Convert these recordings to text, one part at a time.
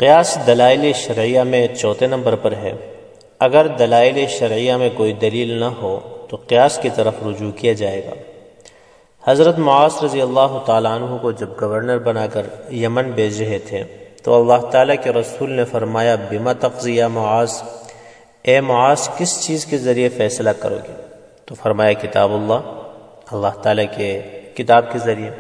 قیاس دلائل شرعیہ میں چوتھے نمبر پر ہے۔ اگر دلائل شرعیہ میں کوئی دلیل نہ ہو تو قیاس کی طرف رجوع کیا جائے گا۔ حضرت معاذ رضی اللہ تعالیٰ عنہ کو جب گورنر بنا کر یمن بھیج رہے تھے تو اللہ تعالیٰ کے رسول نے فرمایا بما تقضی یا معاذ، اے معاذ کس چیز کے ذریعے فیصلہ کرو گے؟ تو فرمایا کتاب اللہ تعالیٰ کے کتاب کے ذریعے۔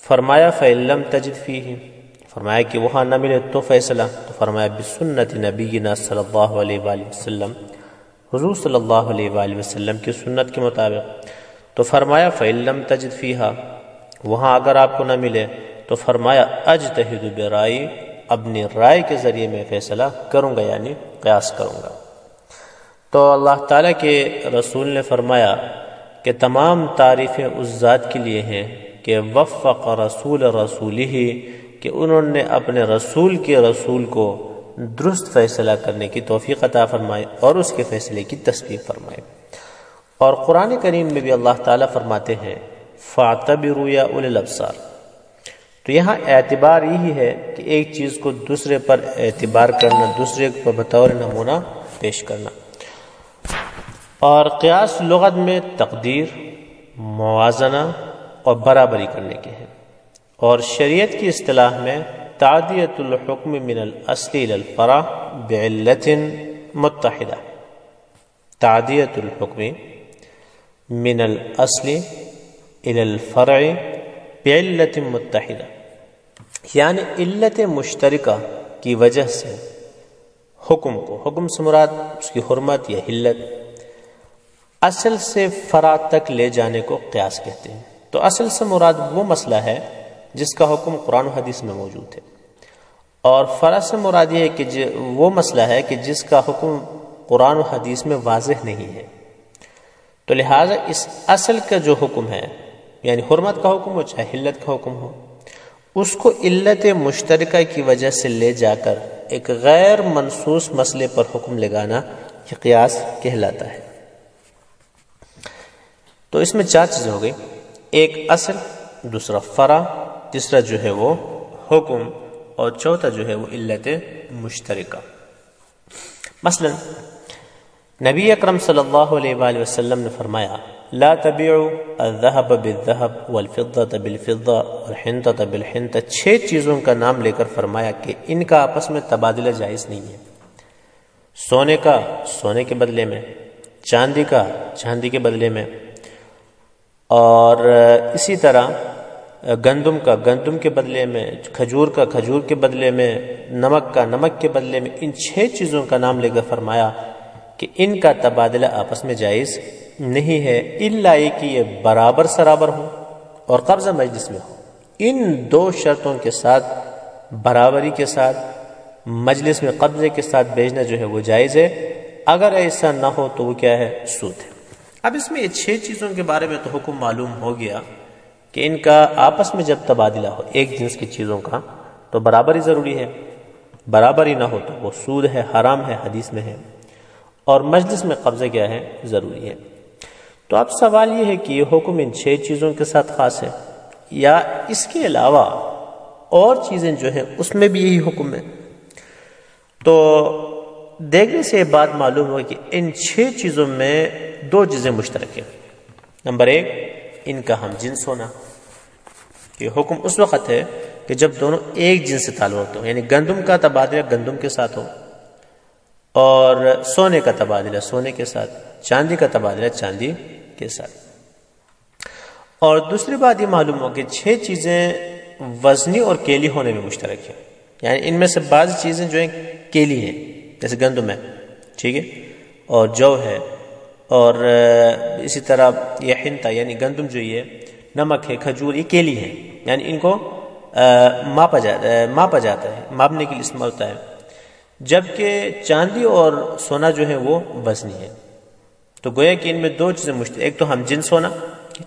فرمایا فَإِن لَّمْ تَجِدْ فِيهِ، فرمایا کہ وہاں نہ ملے تو فیصلہ، تو فرمایا بسنت نبینا صلی اللہ علیہ وآلہ وسلم، حضور صلی اللہ علیہ وآلہ وسلم کی سنت کے مطابق۔ تو فرمایا فَإِن لَّمْ تَجِدْ فِيهَا، وہاں اگر آپ کو نہ ملے تو فرمایا اجتہد برائے، اپنی رائے کے ذریعے میں فیصلہ کروں گا، یعنی قیاس کروں گا۔ تو اللہ تعالیٰ کے رسول نے فرمایا کہ تمام تعریفیں اس ذات کے لیے ہیں کہ وفق رسول رسولہ، کہ انہوں نے اپنے رسول کے رسول کو درست فیصلہ کرنے کی توفیق عطا فرمائے اور اس کے فیصلے کی تصدیق فرمائے۔ اور قرآن کریم میں بھی اللہ تعالیٰ فرماتے ہیں فَاعْتَبِرُوا يَا أُولِي الْأَبْصَارِ۔ تو یہاں اعتبار یہی ہے کہ ایک چیز کو دوسرے پر اعتبار کرنا، دوسرے کو بطور نمونہ پیش کرنا۔ اور قیاس لغت میں تقدیر، موازنہ اور برابری کرنے کے ہیں، اور شریعت کی اصطلاح میں تعدیۃ الحکم من الاصل الى الفرع بعلت متحدہ، تعدیۃ الحکم من الاصل الى الفرع بعلت متحدہ، یعنی علت مشترکہ کی وجہ سے حکم کو، حکم سے مراد اس کی حرمت یا حلت، اصل سے فرع تک لے جانے کو قیاس کہتے ہیں۔ تو اصل سے مراد وہ مسئلہ ہے جس کا حکم قرآن و حدیث میں موجود ہے، اور فرع سے مراد یہ ہے کہ وہ مسئلہ ہے کہ جس کا حکم قرآن و حدیث میں واضح نہیں ہے۔ تو لہٰذا اس اصل کا جو حکم ہے، یعنی حرمت کا حکم ہو چاہے حلت کا حکم ہو، اس کو علت مشترکہ کی وجہ سے لے جا کر ایک غیر منصوص مسئلے پر حکم لگانا یہ قیاس کہلاتا ہے۔ تو اس میں چار چیزیں ہو گئی، ایک اصل، دوسرا فرع، تیسرا جو ہے وہ حکم، اور چوتھا جو ہے وہ علت مشترکہ۔ مثلا نبی اکرم صلی اللہ علیہ وآلہ وسلم نے فرمایا لا تبیعوا الذهب بالذهب والفضة بالفضة والحنطة بالحنطة، 6 چیزوں کا نام لے کر فرمایا کہ ان کا آپس میں تبادلہ جائز نہیں ہے۔ سونے کا سونے کے بدلے میں، چاندی کا چاندی کے بدلے میں، اور اسی طرح گندم کا گندم کے بدلے میں، کھجور کا کھجور کے بدلے میں، نمک کا نمک کے بدلے میں۔ ان 6 چیزوں کا نام لے کر فرمایا کہ ان کا تبادلہ آپس میں جائز نہیں ہے، الا یہ کہ یہ برابر سرابر ہوں اور قبضہ مجلس میں ہو۔ ان 2 شرطوں کے ساتھ، برابری کے ساتھ، مجلس میں قبضے کے ساتھ بیچنا جو ہے وہ جائز ہے۔ اگر ایسا نہ ہو تو وہ کیا ہے؟ سود ہے۔ اب اس میں یہ 6 چیزوں کے بارے میں تو حکم معلوم ہو گیا کہ ان کا آپس میں جب تبادلہ ہو ایک جنس کی چیزوں کا تو برابری ضروری ہے، برابری نہ ہو تو وہ سود ہے، حرام ہے، حدیث میں ہے، اور مجلس میں قبضہ کیا ہے؟ ضروری ہے۔ تو اب سوال یہ ہے کہ یہ حکم ان 6 چیزوں کے ساتھ خاص ہے یا اس کے علاوہ اور چیزیں جو ہیں اس میں بھی یہی حکم ہے؟ تو دیکھنے سے یہ بات معلوم ہو کہ ان 6 چیزوں میں 2 چیزیں مشترک ہیں۔ نمبر 1، ان کا ہم جنس ہونا۔ یہ حکم اس وقت ہے کہ جب دونوں ایک جنس سے تعلق ہو، یعنی گندم کا تبادلہ گندم کے ساتھ ہو، اور سونے کا تبادلہ سونے کے ساتھ، چاندی کا تبادلہ چاندی کے ساتھ۔ اور دوسری بات یہ معلوم ہو کہ 6 چیزیں وزنی اور کیلی ہونے میں مشترک ہیں، یعنی ان میں سے بعض چیزیں جو ہیں کیلی ہیں، جیسے گندم ہے، ٹھیک ہے، اور جو ہے، اور اسی طرح یہ حنطہ یعنی گندم جو یہ نمک ہے، کھجور، یہ کیلی ہیں، یعنی ان کو ماپا جاتا ہے، ماپنے کے لیے استعمال ہوتا ہے، جبکہ چاندی اور سونا جو ہے وہ وزنی ہے۔ تو گویا کہ ان میں 2 چیزیں مشترک، ایک تو ہم جنس ہونا،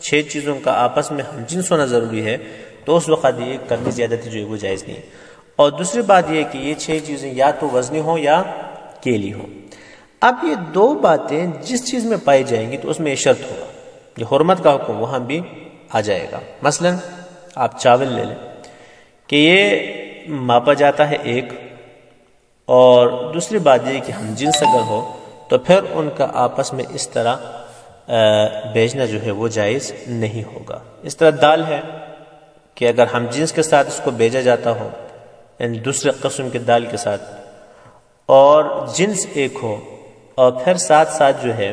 6 چیزوں کا آپس میں ہم جنس ہونا ضروری ہے، تو اس وقت یہ کمی زیادتی جو ہے وہ جائز نہیں ہے، اور دوسری بات یہ کہ یہ 6 چیزیں یا تو وزنی ہوں یا کیلی ہوں۔ اب یہ 2 باتیں جس چیز میں پائی جائیں گی تو اس میں یہ شرط ہوگا، جو حرمت کا حکم وہاں بھی آ جائے گا۔ مثلا آپ چاول لے لیں کہ یہ ماپا جاتا ہے 1 اور دوسری بات یہ کہ ہم جنس اگر ہو تو پھر ان کا آپس میں اس طرح بیچنا جو ہے وہ جائز نہیں ہوگا۔ اس طرح دال ہے کہ اگر ہم جنس کے ساتھ اس کو بیچا جاتا ہو، یعنی دوسرے قسم کے دال کے ساتھ، اور جنس ایک ہو اور پھر ساتھ ساتھ جو ہے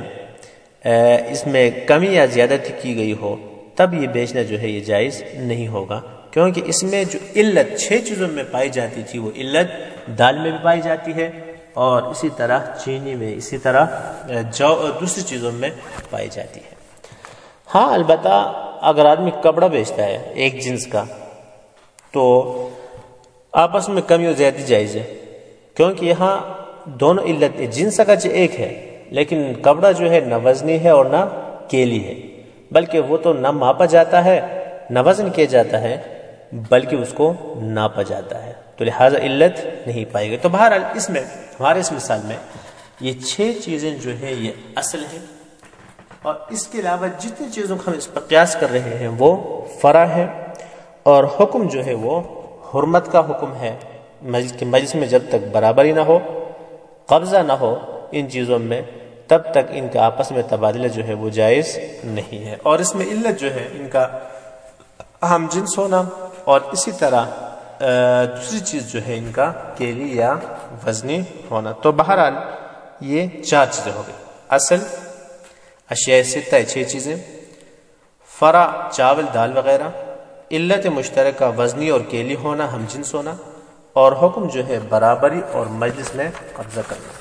اس میں کمی یا زیادتی کی گئی ہو، تب یہ بیچنا جو ہے یہ جائز نہیں ہوگا، کیونکہ اس میں جو علت 6 چیزوں میں پائی جاتی تھی وہ علت دال میں بھی پائی جاتی ہے، اور اسی طرح چینی میں، اسی طرح دوسری چیزوں میں پائی جاتی ہے۔ ہاں البتہ اگر آدمی کپڑا بیچتا ہے ایک جنس کا تو آپس میں کمی و زیادتی جائز ہے، کیونکہ یہاں دونوں علت جنس اگرچہ ایک ہے لیکن کپڑا جو ہے نہ وزنی ہے اور نہ کیلی ہے، بلکہ وہ تو نہ ماپا جاتا ہے نہ وزن کیا جاتا ہے بلکہ اس کو ناپا جاتا ہے، تو لہٰذا علت نہیں پائی گئی۔ تو بہرحال اس میں ہمارے اس مثال میں یہ 6 چیزیں جو ہے یہ اصل ہیں، اور اس کے علاوہ جتنی چیزوں کو ہم اس پر قیاس کر رہے ہیں وہ فرع ہے، اور حکم جو ہے وہ حرمت کا حکم ہے، مجلس میں جب تک برابری نہ ہو، قبضہ نہ ہو ان چیزوں میں، تب تک ان کا آپس میں تبادلہ جو ہے وہ جائز نہیں ہے۔ اور اس میں علت جو ہے ان کا ہم جنس ہونا، اور اسی طرح دوسری چیز جو ہے ان کا کیلی یا وزنی ہونا۔ تو بہرحال یہ 4 چیزیں ہو گئی، اصل اشیاء 6 چیزیں، فرع چاول دال وغیرہ، علت مشترکہ وزنی اور کیلی ہونا، ہم جنس ہونا، اور حکم جو ہے برابری اور مجلس میں قبضہ کرنا۔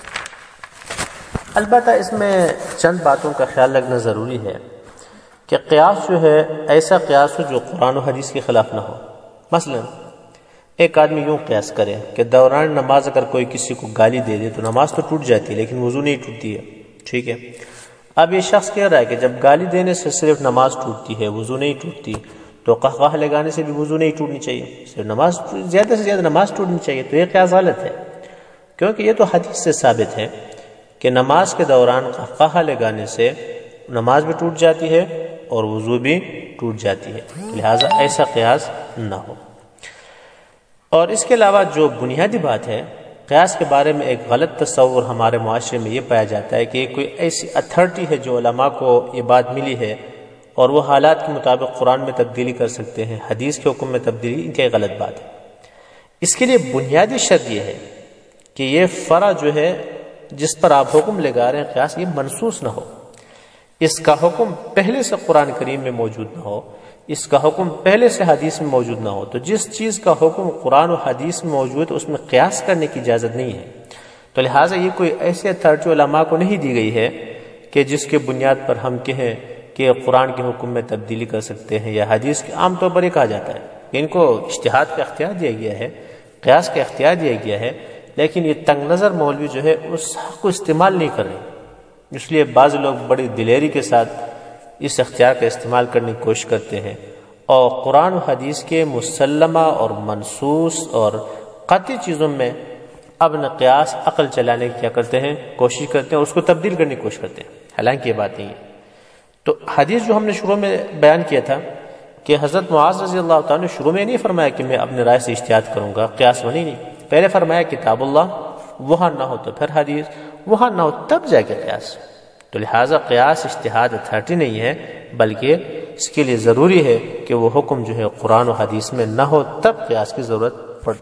البتہ اس میں چند باتوں کا خیال رکھنا ضروری ہے کہ قیاس جو ہے ایسا قیاس ہو جو قرآن و حدیث کے خلاف نہ ہو۔ مثلا ایک آدمی یوں قیاس کرے کہ دوران نماز اگر کوئی کسی کو گالی دے دے تو نماز تو ٹوٹ جاتی ہے لیکن وضو نہیں ٹوٹتی ہے، ٹھیک ہے۔ اب یہ شخص کہہ رہا ہے کہ جب گالی دینے سے صرف نماز ٹوٹتی ہے، وضو نہیں ٹوٹتی، تو قہقہ لگانے سے بھی وضو نہیں ٹوٹنی چاہیے، صرف نماز زیادہ سے زیادہ نماز ٹوٹنی چاہیے۔ تو یہ قیاس غلط ہے، کیونکہ یہ تو حدیث سے ثابت ہے کہ نماز کے دوران قہقہ لگانے سے نماز بھی ٹوٹ جاتی ہے اور وضو بھی ٹوٹ جاتی ہے، لہٰذا ایسا قیاس نہ ہو۔ اور اس کے علاوہ جو بنیادی بات ہے قیاس کے بارے میں، ایک غلط تصور ہمارے معاشرے میں یہ پایا جاتا ہے کہ کوئی ایسی اتھارٹی ہے جو علماء کو یہ بات ملی ہے اور وہ حالات کے مطابق قرآن میں تبدیلی کر سکتے ہیں، حدیث کے حکم میں تبدیلی، ان کی غلط بات ہے۔ اس کے لیے بنیادی شرط یہ ہے کہ یہ فرع جو ہے جس پر آپ حکم لگا رہے ہیں قیاس، یہ منسوخ نہ ہو، اس کا حکم پہلے سے قرآن کریم میں موجود نہ ہو، اس کا حکم پہلے سے حدیث میں موجود نہ ہو۔ تو جس چیز کا حکم قرآن و حدیث میں موجود ہے اس میں قیاس کرنے کی اجازت نہیں ہے، تو لہٰذا یہ کوئی ایسی اتھارٹی علماء کو نہیں دی گئی ہے کہ جس کے بنیاد پر ہم کہیں کہ قرآن کے حکم میں تبدیلی کر سکتے ہیں، یا حدیث کے عام طور پر یہ کہا جاتا ہے کہ ان کو اجتہاد کا اختیار دیا گیا ہے، قیاس کا اختیار دیا گیا ہے، لیکن یہ تنگ نظر مولوی جو ہے اس حق کو استعمال نہیں کر رہے، اس لیے بعض لوگ بڑی دلیری کے ساتھ اس اختیار کا استعمال کرنے کی کوشش کرتے ہیں، اور قرآن و حدیث کے مسلمہ اور منصوص اور قطعی چیزوں میں ابن قیاس عقل چلانے کی کیا کرتے ہیں، کوشش کرتے ہیں، اس کو تبدیل کرنے کی کوشش کرتے ہیں، حالانکہ یہ بات نہیں ہے۔ تو حدیث جو ہم نے شروع میں بیان کیا تھا کہ حضرت معاذ رضی اللہ تعالیٰ نے شروع میں نہیں فرمایا کہ میں اپنے رائے سے اجتہاد کروں گا، قیاس بنی نہیں، پہلے فرمایا کتاب اللہ، وہاں نہ ہو تو پھر حدیث، وہاں نہ ہو تب جا کے قیاس۔ تو لہٰذا قیاس اجتہاد اتھارٹی نہیں ہے، بلکہ اس کے لیے ضروری ہے کہ وہ حکم جو ہے قرآن و حدیث میں نہ ہو، تب قیاس کی ضرورت پڑ